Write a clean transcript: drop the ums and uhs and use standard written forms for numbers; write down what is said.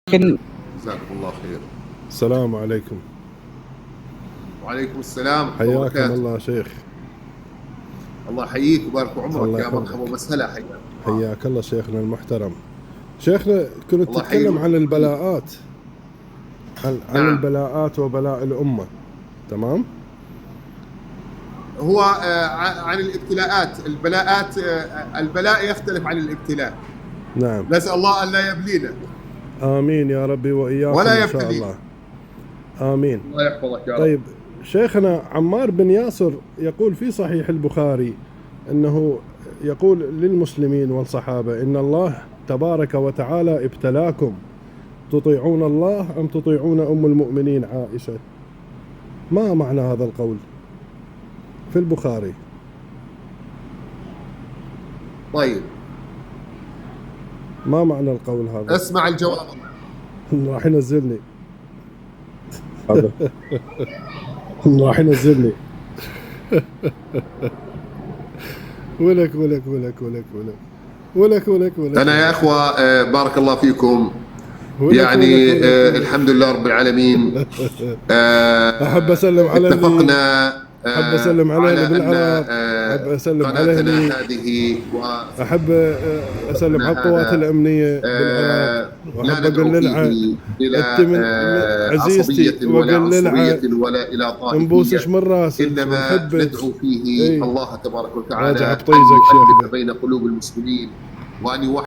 لكن جزاكم الله خير. السلام عليكم. وعليكم السلام ورحمة الله حياكم وبركاته. الله شيخ. الله يحييك ويبارك عمرك. الله يا يحفظك. مرحبا ومسهلا. حياك حياك الله شيخنا المحترم. شيخنا كنت الله تتكلم يحييك. عن البلاءات، عن نعم. البلاءات وبلاء الأمة، تمام؟ هو عن الابتلاءات، البلاءات، البلاء يختلف عن الابتلاء. نعم. نسأل الله أن لا يبلينا. آمين يا ربي وإياكم ولا إن شاء يبتلي. الله. آمين. الله يحفظك يا رب. طيب شيخنا عمار بن ياسر يقول في صحيح البخاري أنه يقول للمسلمين والصحابة إن الله تبارك وتعالى ابتلاكم، تطيعون الله أم تطيعون أم المؤمنين عائشة؟ ما معنى هذا القول في البخاري؟ طيب ما معنى القول هذا؟ اسمع الجواب. راح ينزلني. راح ينزلني. ولك ولك ولك ولك ولك ولك ولك ولك. أنا يا أخوة بارك الله فيكم. ولك يعني ولك ولك. الحمد لله رب العالمين. أحب أسلم على اتفقنا أحب أسلم على اللي بالعراق، أحب أسلم على قناتنا هذه أحب أسلم على القوات الأمنية بالعراق، لا وأحب ندعو أقول فيه إلى عزيزتي عصبية ولا وأقول عنصرية ولا إلى نبوسش طائفية، من راسك إنما ونحبك. ندعو فيه الله تبارك وتعالى راجع أن بطيزك يؤلف شيخنا. بين قلوب المسلمين وأن يوحد